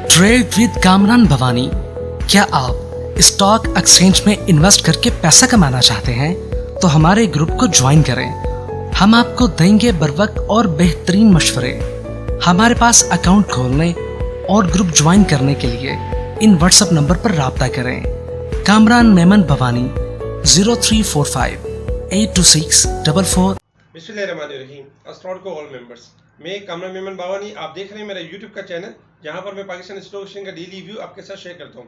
Trade with Kamran Bhavani. क्या आप stock exchange में इन्वेस्ट करके पैसा कमाना चाहते हैं तो हमारे ग्रुप को ज्वाइन करें। हम आपको देंगे बर वक्त और बेहतरीन मशवरे। हमारे पास अकाउंट खोलने और ग्रुप ज्वाइन करने के लिए इन व्हाट्सएप नंबर पर राब्ता करें। कामरान मेमन भवानी 0345 82644। बिस्मिल्लाहिर्रहमानिर्रहीम। अस्सलाम वालेकुम ऑल मेंबर्स। मैं कामरान मेमन भवानी, आप देख रहे हैं मेरा यूट्यूब का चैनल जहां पर मैं पाकिस्तान स्टॉक एक्सचेंज का डेली व्यू आपके साथ शेयर करता हूं।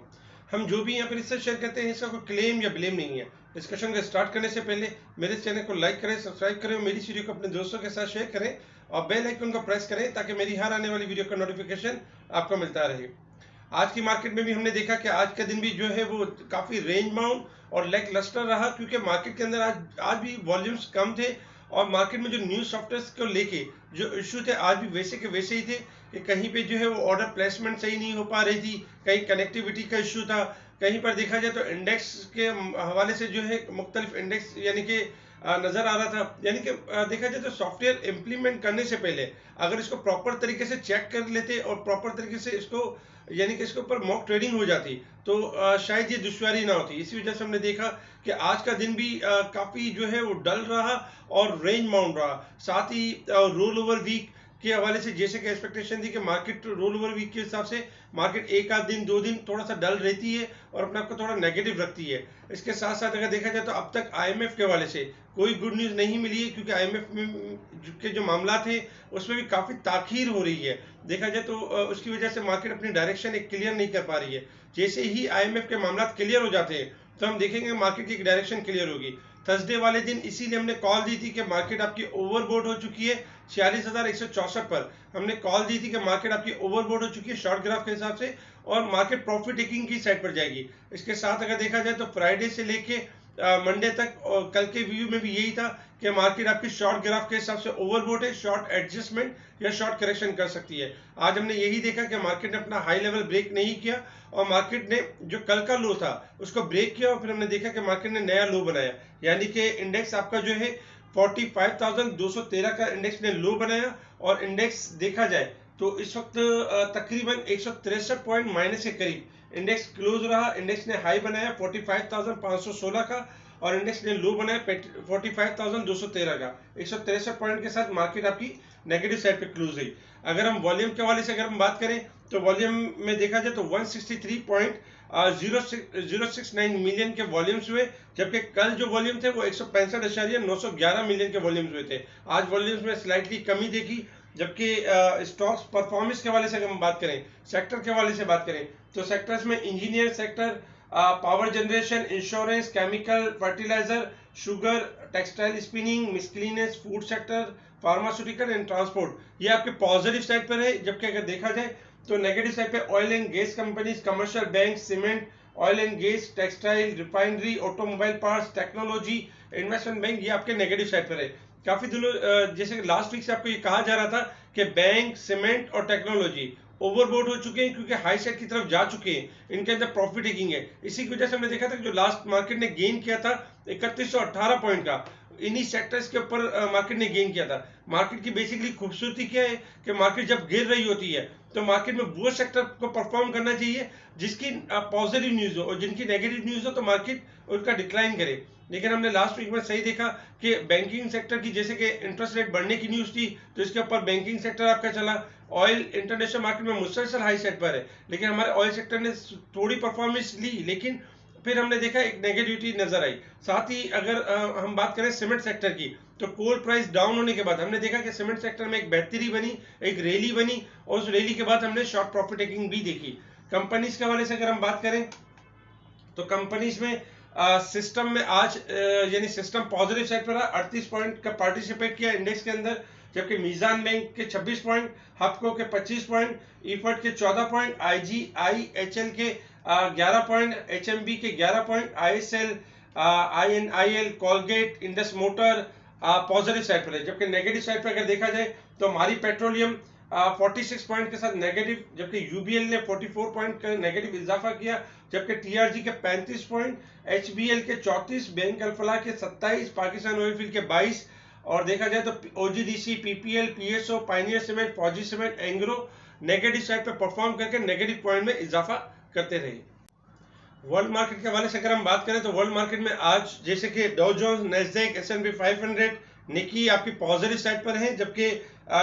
हम जो भी यहाँ पर रिसर्च शेयर करते हैं इसका कोई क्लेम या ब्लेम नहीं है। डिस्कशन को स्टार्ट करने से पहले मेरे चैनल को लाइक करें, सब्सक्राइब करें, मेरी वीडियो को अपने दोस्तों के साथ शेयर करें और बेल आइकन को प्रेस करें ताकि मेरी हर आने वाली वीडियो का नोटिफिकेशन आपको मिलता रहे। आज की मार्केट में भी हमने देखा कि आज का दिन भी जो है वो काफ़ी रेंज बाउंड और लेग लस्टर रहा, क्योंकि मार्केट के अंदर आज भी वॉल्यूम्स कम थे और मार्केट में जो न्यू सॉफ्टवेयर को लेके जो इशू थे आज भी वैसे के वैसे ही थे कि कहीं पे जो है वो ऑर्डर प्लेसमेंट सही नहीं हो पा रही थी, कहीं कनेक्टिविटी का इशू था, कहीं पर देखा जाए तो इंडेक्स के हवाले से जो है मुख्तलिफ इंडेक्स यानी कि नज़र आ रहा था। यानी कि देखा जाए तो सॉफ्टवेयर इम्प्लीमेंट करने से पहले अगर इसको प्रॉपर तरीके से चेक कर लेते और प्रॉपर तरीके से इसको यानी कि इसके ऊपर मॉक ट्रेडिंग हो जाती तो शायद ये दुश्वारी ना होती। इसी वजह से हमने देखा कि आज का दिन भी काफ़ी जो है वो डल रहा और रेंज बाउंड रहा। साथ ही रोल ओवर वीक के हवाले से जैसे कि एक्सपेक्टेशन थी कि मार्केट रोल ओवर वीक के हिसाब से मार्केट एक आध दिन दो दिन थोड़ा सा डल रहती है और अपने आप को थोड़ा नेगेटिव रखती है। इसके साथ साथ अगर देखा जाए तो अब तक आईएमएफ के हवाले से कोई गुड न्यूज़ नहीं मिली है, क्योंकि आईएमएफ में के जो मामला थे उसमें भी काफ़ी ताखीर हो रही है। देखा जाए तो उसकी वजह से मार्केट अपनी डायरेक्शन एक क्लियर नहीं कर पा रही है। जैसे ही आईएमएफ के मामला क्लियर हो जाते हैं तो हम देखेंगे मार्केट की एक डायरेक्शन क्लियर होगी। थर्सडे वाले दिन इसीलिए हमने कॉल दी थी कि मार्केट आपकी ओवरबोट हो चुकी है 46,164 पर। हमने कॉल दी थी कि मार्केट आपकी ओवरबोट हो चुकी है शॉर्ट ग्राफ के हिसाब से और मार्केट प्रॉफिट टेकिंग की साइड पर जाएगी। इसके साथ अगर देखा जाए तो फ्राइडे से लेके मंडे तक और कल के व्यू में भी यही था कि मार्केट आपकी शॉर्ट ग्राफ के हिसाब से ओवरबोट है, शॉर्ट एडजस्टमेंट या शॉर्ट करेक्शन कर सकती है। आज हमने यही देखा कि मार्केट ने अपना हाई लेवल ब्रेक नहीं किया और मार्केट ने जो कल का लो था उसको ब्रेक किया और फिर हमने देखा कि मार्केट ने नया लो बनाया। यानी कि इंडेक्स आपका जो है 45,213 का इंडेक्स ने लो बनाया और इंडेक्स देखा जाए तो इस वक्त तकरीबन 163 पॉइंट माइनस के करीब इंडेक्स क्लोज रहा। इंडेक्स ने हाई बनाया 45,516 का और इंडेक्स ने लो बनाया 45,213 का। 163 पॉइंट के साथ मार्केट आपकी नेगेटिव साइड पे क्लोज रही। अगर हम वॉल्यूम के हवाले से अगर हम बात करें तो वॉल्यूम में देखा जाए तो 163.069 मिलियन के वॉल्यूम्स हुए, जबकि कल जो वॉल्यूम थे वो 165.911 मिलियन के वॉल्यूम्स हुए थे। आज वॉल्यूम्स में स्लाइटली कमी देखी, जबकि स्टॉक्स परफॉर्मेंस के हवाले से अगर हम बात करें, सेक्टर के हवाले से बात करें तो सेक्टर्स में engineer sector, power generation, insurance, chemical, fertiliser, sugar, textile spinning, miscellaneous, food sector, pharmaceutical and transport ये आपके पॉजिटिव साइड पर है। जबकि अगर देखा जाए तो नेगेटिव साइड पे oil and gas companies, commercial bank, cement, oil and gas, textile, refinery, automobile parts, technology, investment bank ये आपके नेगेटिव साइड पर है। काफी दिनों जैसे लास्ट वीक से आपको ये कहा जा रहा था कि बैंक, सीमेंट और टेक्नोलॉजी ओवरबोट हो चुके हैं क्योंकि हाई साइड की तरफ जा चुके हैं, इनके अंदर प्रॉफिट टेकिंग है। इसी की वजह से हमने देखा था कि जो लास्ट मार्केट ने गेन किया था 3118 पॉइंट का, इन्हीं सेक्टर्स के ऊपर मार्केट ने गेन किया था। मार्केट की बेसिकली खूबसूरती क्या है कि मार्केट जब गिर रही होती है तो मार्केट में वो सेक्टर को परफॉर्म करना चाहिए जिसकी पॉजिटिव न्यूज हो और जिनकी नेगेटिव न्यूज हो तो मार्केट उनका डिक्लाइन करे। लेकिन हमने लास्ट वीक में सही देखा कि बैंकिंग सेक्टर की जैसे कि इंटरेस्ट रेट बढ़ने की न्यूज थी तो इसके ऊपर बैंकिंग सेक्टर आपका चला। ऑयल इंटरनेशनल मार्केट में मुसलसल हाई सेट पर है, लेकिन हमारे ऑयल सेक्टर ने थोड़ी परफॉर्मेंस ली, लेकिन फिर हमने देखा एक नेगेटिविटी नजर आई। साथ ही अगर हम बात करें सीमेंट सेक्टर की तो कोल प्राइस डाउन होने के बाद हमने देखा कि सीमेंट सेक्टर में एक बेहतरी बनी, एक रैली बनी और उस रैली के बाद हमने शॉर्ट प्रॉफिट टेकिंग भी देखी। कंपनीज के हवाले से अगर हम बात करें तो कंपनीज में सिस्टम में आज यानी सिस्टम पॉजिटिव साइड पर रहा, 38 पॉइंट का पार्टिसिपेट किया इंडेक्स के अंदर, जबकि मीजान बैंक के 26 पॉइंट, हपको के 25 पॉइंट, ईफर्ट के 14 पॉइंट, आईजीआईएचएल के 11 पॉइंट, एचएमबी के 11 point, ISL, INIL, Colgate, Indus motor positive side पर है। जबकि नेगेटिव साइड पर अगर देखा जाए तो हमारी पेट्रोलियम 46 पॉइंट के साथ नेगेटिव, जबकि यूबीएल ने 44 पॉइंट का नेगेटिव इजाफा किया, जबकि टीआरजी के 35 पॉइंट, एचबीएल के 34, बैंक अल्फलाह के 27, पाकिस्तान ऑयल फील्ड के 22 और देखा जाए तो OGDC, PPL, PSO, pioneer cement, फौजी सीमेंट, एंग्रो नेगेटिव साइड पर परफॉर्म करके नेगेटिव पॉइंट में इजाफा करते रहे। वर्ल्ड मार्केट के हवाले से अगर हम बात करें तो वर्ल्ड मार्केट में आज जैसे कि डाउ जोन्स, नैस्डैक, S&P 500, निकी आपकी पॉजिटिव साइड पर है, जबकि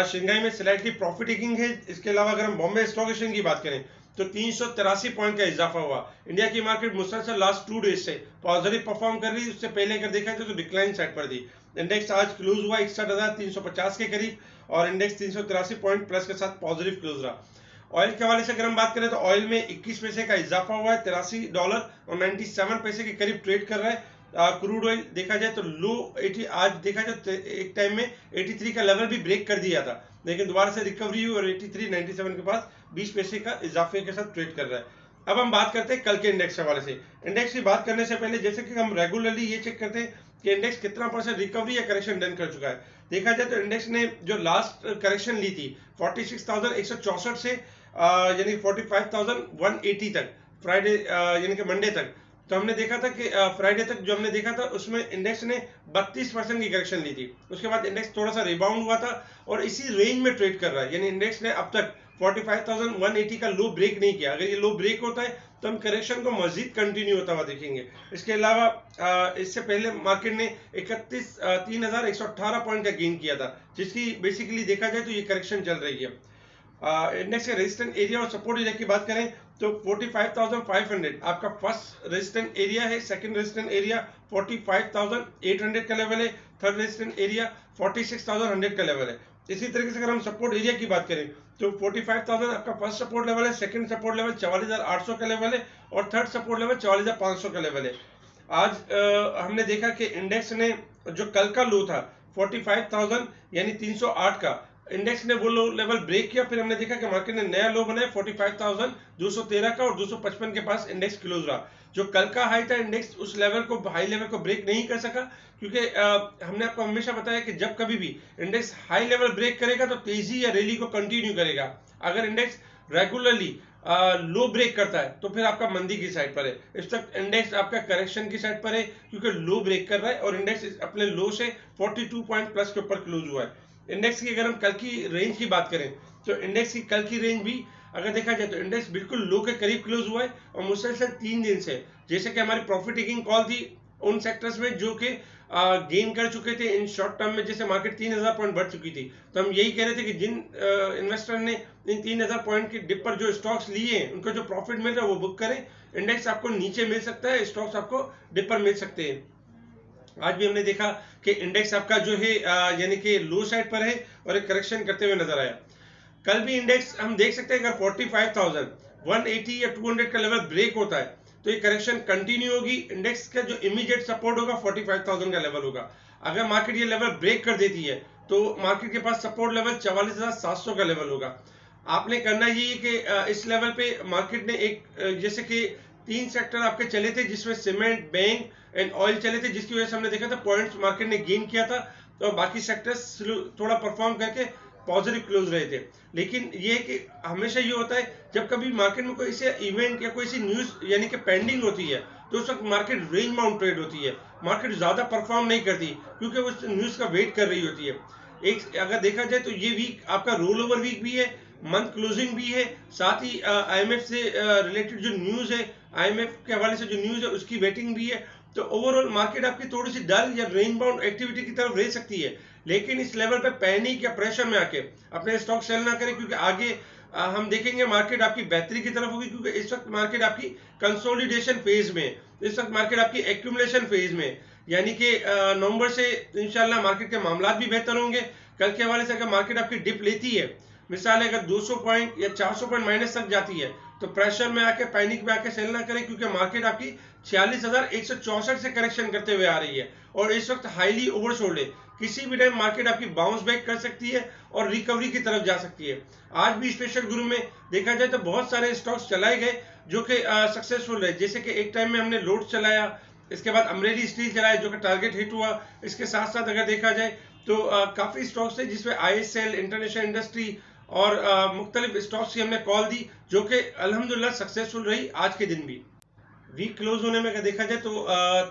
शंघाई में स्लाइटली प्रॉफिट टेकिंग है। इसके अलावा अगर हम बॉम्बे स्टॉक एक्सचेंज की बात करें तो 383 पॉइंट का इजाफा हुआ। इंडिया की मार्केट मुसलसल लास्ट 2 डेज से पॉजिटिव परफॉर्म कर रही है। उससे पहले अगर देखा जाए तो डिक्लाइन साइड पर थी। इंडेक्स आज क्लोज हुआ 61,350 के करीब और इंडेक्स 383 पॉइंट प्लस के साथ पॉजिटिव क्लोज रहा। ऑयल के हवाले से अगर हम बात करें तो ऑयल में 21 पैसे का इजाफा हुआ है, $83.97 के करीब ट्रेड कर रहा है। क्रूड ऑयल देखा जाए तो लो 80, आज देखा जाए तो एक टाइम में 83 का लेवल भी ब्रेक कर दिया था, लेकिन दोबारा से रिकवरी हुई और 83.97 के पास 20 पैसे का इजाफे के साथ ट्रेड कर रहा है। अब हम बात करते हैं कल के इंडेक्स के हवाले से। इंडेक्स की बात करने से पहले जैसे कि हम रेगुलरली ये चेक करते हैं कि इंडेक्स कितना % रिकवरी या करेक्शन डन कर चुका है। देखा जाए तो इंडेक्स ने जो लास्ट करेक्शन ली थी 46,164 से यानी 45,180 तक, फ्राइडे यानी कि मंडे तक, तो हमने देखा था कि फ्राइडे तक जो हमने देखा था उसमें इंडेक्स ने 32% की करेक्शन ली थी। उसके बाद इंडेक्स थोड़ा सा रिबाउंड हुआ था और इसी रेंज में ट्रेड कर रहा है, यानी इंडेक्स ने अब तक 45,180 का लो ब्रेक नहीं किया। अगर ये लो ब्रेक होता है तो हम करेक्शन को मजीद कंटिन्यू होता हुआ देखेंगे। इसके अलावा इससे पहले मार्केट ने 3,118 पॉइंट का गेन किया था, जिसकी बेसिकली देखा जाए तो ये करेक्शन चल रही है। इंडेक्स के रेजिस्टेंट एरिया और सपोर्ट एरिया की बात करें तो 45,500 आपका फर्स्ट रेजिस्टेंट एरिया है। सेकंड रेजिस्टेंट एरिया 45,800 का लेवल है। थर्ड रेजिस्टेंट एरिया 46,100 का लेवल है। इसी तरीके से अगर हम सपोर्ट एरिया की बात करें तो 45,000 आपका फर्स्ट सपोर्ट लेवल है, सेकंड सपोर्ट लेवल 44,800 का लेवल है और थर्ड सपोर्ट लेवल 44,500 का लेवल है। आज हमने देखा कि इंडेक्स ने जो कल का लो था 45,000 यानी 308 का, इंडेक्स ने वो लो लेवल ब्रेक किया। फिर हमने देखा कि मार्केट ने नया लो बनाया 45,213 का और 255 के पास इंडेक्स क्लोज रहा। जो कल का हाई था इंडेक्स उस लेवल को, हाई लेवल को ब्रेक नहीं कर सका, क्योंकि हमने आपको हमेशा बताया कि जब कभी भी इंडेक्स हाई लेवल ब्रेक करेगा तो तेजी या रैली को कंटिन्यू करेगा। अगर इंडेक्स रेगुलरली लो ब्रेक करता है तो फिर आपका मंदी की साइड पर है। इस वक्त इंडेक्स आपका करेक्शन की साइड पर है क्योंकि लो ब्रेक कर रहा है और इंडेक्स अपने लो से 42 पॉइंट प्लस के ऊपर क्लोज हुआ है। इंडेक्स की अगर हम कल की रेंज की बात करें तो इंडेक्स की कल की रेंज भी अगर देखा जाए तो इंडेक्स बिल्कुल लो के करीब क्लोज हुआ है और मुसलसल 3 दिन से, जैसे कि हमारी प्रॉफिट टेकिंग कॉल थी उन सेक्टर्स में जो कि गेन कर चुके थे इन शॉर्ट टर्म में, जैसे मार्केट 3,000 पॉइंट बढ़ चुकी थी, तो हम यही कह रहे थे कि जिन इन्वेस्टर ने इन 3,000 पॉइंट के डिप पर जो स्टॉक्स लिए हैं उनको जो प्रॉफिट मिल रहा है वो बुक करें। इंडेक्स आपको नीचे मिल सकता है, स्टॉक्स आपको डिप पर मिल सकते हैं। आज भी हमने देखा कि इंडेक्स आपका जो है यानी कि लो साइड पर है और एक करेक्शन करते हुए नजर आया। कल भी इंडेक्स हम देख सकते हैं अगर 45,180 या 200 का लेवल ब्रेक होता है तो ये करेक्शन कंटिन्यू होगी। इंडेक्स का जो इमीडिएट सपोर्ट होगा 45,000 का लेवल होगा। अगर मार्केट ये लेवल ब्रेक कर देती है तो मार्केट के पास सपोर्ट लेवल 44,700 का लेवल होगा। आपने करना यही है कि इस लेवल पे मार्केट ने एक जैसे कि 3 सेक्टर आपके चले थे जिसमें सीमेंट, बैंक एंड ऑयल चले थे, जिसकी वजह से हमने देखा था पॉइंट्स मार्केट ने गेन किया था तो बाकी सेक्टर्स थोड़ा परफॉर्म करके पॉजिटिव क्लोज रहे थे। लेकिन ये कि हमेशा ये होता है जब कभी मार्केट में कोई ऐसे इवेंट या कोई सी न्यूज यानी कि पेंडिंग होती है तो उस वक्त मार्केट रेंज बाउंड ट्रेड होती है, मार्केट ज्यादा परफॉर्म नहीं करती क्योंकि उस न्यूज का वेट कर रही होती है। एक अगर देखा जाए तो ये वीक आपका रोल ओवर वीक भी है, मंथ क्लोजिंग भी है, साथ ही IMF से रिलेटेड जो न्यूज है, IMF के हवाले से जो न्यूज है उसकी वेटिंग भी है। तो ओवरऑल मार्केट आपकी थोड़ी सी डल या रेंज बाउंड एक्टिविटी की तरफ रह सकती है, लेकिन इस लेवल पे पैनिक या प्रेशर में आके अपने स्टॉक सेल ना करें क्योंकि आगे हम देखेंगे मार्केट आपकी बेहतरी की तरफ होगी, क्योंकि इस वक्त मार्केट आपकी कंसोलिडेशन फेज में, इस वक्त मार्केट आपकी एक्यूमुलेशन फेज में, यानी कि नवंबर से इंशाल्लाह मार्केट के मामला भी बेहतर होंगे। कल के हवाले से अगर मार्केट आपकी डिप लेती है, मिसाल है अगर 200 पॉइंट या 400 पॉइंट माइनस तक जाती है तो प्रेशर में आके पैनिक में आके सेल ना करें क्योंकि मार्केट आपकी 46,164 से करेक्शन करते हुए आ रही है और इस वक्त हाईली ओवरसोल्ड है। किसी भी टाइम मार्केट आपकी बाउंस बैक कर सकती है और रिकवरी की तरफ जा सकती है। आज भी स्पेशल ग्रुप में देखा जाए तो बहुत सारे स्टॉक्स चलाए गए जो कि सक्सेसफुल रहे, जैसे कि एक टाइम में हमने लोड चलाया, इसके बाद अमरेली स्टील चलाया जो कि टारगेट हिट हुआ। इसके साथ साथ अगर देखा जाए तो काफी स्टॉक्स थे जिसमें ISL, इंटरनेशनल इंडस्ट्री और मुख्तलिफ स्टॉक्स की हमने कॉल दी जो कि अल्हम्दुलिल्लाह सक्सेसफुल रही। आज के दिन भी वीक क्लोज होने में अगर देखा जाए तो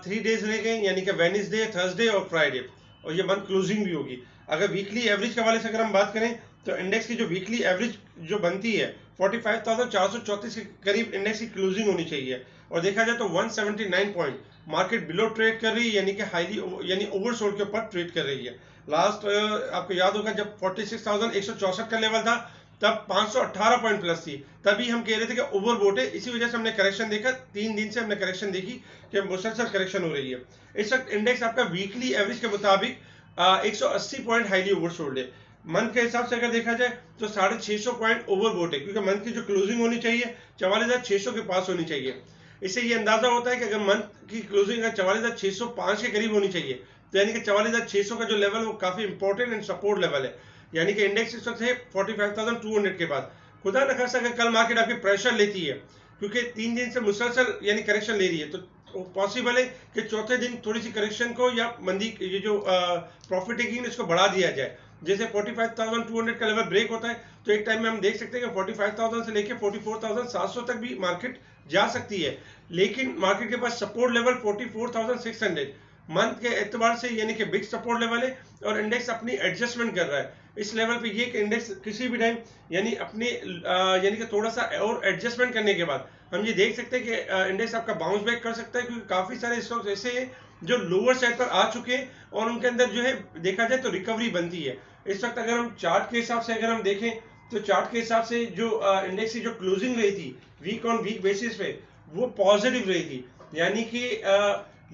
3 डेज रह गए, यानी कि वेडनेसडे, थर्सडे और फ्राइडे, और ये मंथ क्लोजिंग भी होगी। अगर वीकली एवरेज के हवाले से अगर हम बात करें तो इंडेक्स की जो वीकली एवरेज जो बनती है 45,434 के करीब इंडेक्स की क्लोजिंग होनी चाहिए। और देखा जाए तो 179 पॉइंट मार्केट बिलो ट्रेड कर रही है, यानी कि हाईली यानी ओवरसोल्ड के ऊपर ट्रेड कर रही है। लास्ट आपको याद होगा जब 46,164 का लेवल था तब 518 पॉइंट प्लस थी, तभी हम कह रहे थे कि ओवरबोट है। इसी वजह से हमने करेक्शन देखा, 3 दिन से हमने करेक्शन देखी कि मुसलसल करेक्शन हो रही है। इस वक्त इंडेक्स आपका वीकली एवरेज के मुताबिक 180 पॉइंट हाईली ओवरसोल्ड है। मंथ के हिसाब से अगर देखा जाए तो 650 पॉइंट ओवरबोट है, क्योंकि मंथ की जो क्लोजिंग होनी चाहिए 44,600 के पास होनी चाहिए। इससे ये अंदाजा होता है कि अगर मंथ की क्लोजिंग 44,605 के करीब होनी चाहिए, तो यानी कि 44,600 का जो लेवल वो काफी इंपॉर्टेंट एंड सपोर्ट लेवल है। यानी कि इंडेक्स इस वक्त है 45,200 के बाद। खुदा न खासा अगर कल मार्केट आपकी प्रेशर लेती है, क्योंकि 3 दिन से मुसलसल यानी करेक्शन ले रही है, तो पॉसिबल है कि चौथे दिन थोड़ी सी करेक्शन को या मंदी ये जो प्रॉफिट टेकिंग इसको बढ़ा दिया जाए। जैसे 45,200 का लेवल ब्रेक होता है तो एक टाइम में हम देख सकते हैं कि 45,000 से लेके 44,700 तक भी मार्केट जा सकती है। लेकिन मार्केट के पास सपोर्ट लेवल 44,600 मंथ के एतबार से यानी कि बिग सपोर्ट लेवल है, और इंडेक्स अपनी एडजस्टमेंट कर रहा है इस लेवल पे। ये कि इंडेक्स किसी भी टाइम यानी अपने यानी कि थोड़ा सा और एडजस्टमेंट करने के बाद हम ये देख सकते हैं कि इंडेक्स आपका बाउंस बैक कर सकता है, क्योंकि काफी सारे स्टॉक्स ऐसे हैं जो लोअर साइड पर आ चुके हैं और उनके अंदर जो है देखा जाए तो रिकवरी बनती है। इस वक्त अगर हम चार्ट के हिसाब से अगर हम देखें तो चार्ट के हिसाब से जो इंडेक्स की जो क्लोजिंग रही थी वीक ऑन वीक बेसिस पे वो पॉजिटिव रही थी। यानी कि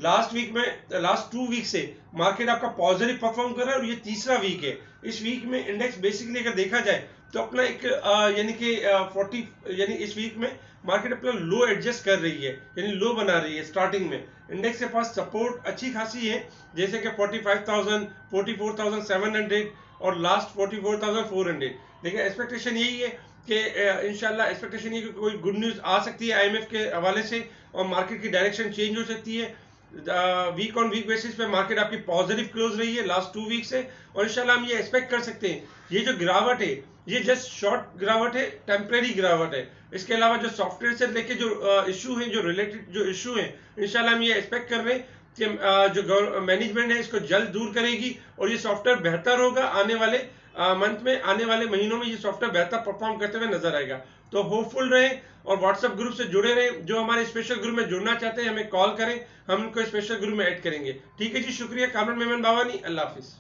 लास्ट वीक में लास्ट 2 वीक से मार्केट आपका पॉजिटिव परफॉर्म कर रहा है और ये तीसरा वीक है। इस वीक में इंडेक्स बेसिकली अगर देखा जाए तो अपना एक यानी कि 40 यानी इस वीक में मार्केट अपना लो एडजस्ट कर रही है, यानी लो बना रही है। स्टार्टिंग में इंडेक्स के पास सपोर्ट अच्छी खासी है, जैसे कि 45,000, 44,700 और लास्ट 44,400। लेकिन एक्सपेक्टेशन यही है कि इंशाल्लाह एक्सपेक्टेशन ये कि कोई गुड न्यूज़ आ सकती है आईएमएफ के हवाले से और मार्केट की डायरेक्शन चेंज हो सकती है। वीक ऑन वीक बेसिस पे मार्केट आपकी पॉजिटिव क्लोज रही है लास्ट 2 वीक से, और इंशाल्लाह हम ये एक्सपेक्ट कर सकते हैं ये जो गिरावट है ये जस्ट शॉर्ट गिरावट है, टेम्परेरी गिरावट है। इसके अलावा जो सॉफ्टवेयर से लेके जो इशू है, जो रिलेटेड जो इशू है, इंशाल्लाह हम ये एक्सपेक्ट कर रहे हैं कि जो मैनेजमेंट है इसको जल्द दूर करेगी और ये सॉफ्टवेयर बेहतर होगा। आने वाले मंथ में, आने वाले महीनों में ये सॉफ्टवेयर बेहतर परफॉर्म करते हुए नजर आएगा। तो होपफुल रहें और व्हाट्सएप ग्रुप से जुड़े रहें। जो हमारे स्पेशल ग्रुप में जुड़ना चाहते हैं हमें कॉल करें, हम उनको स्पेशल ग्रुप में ऐड करेंगे। ठीक है जी, शुक्रिया। कामरान मेमन बावानी, अल्लाह हाफिज।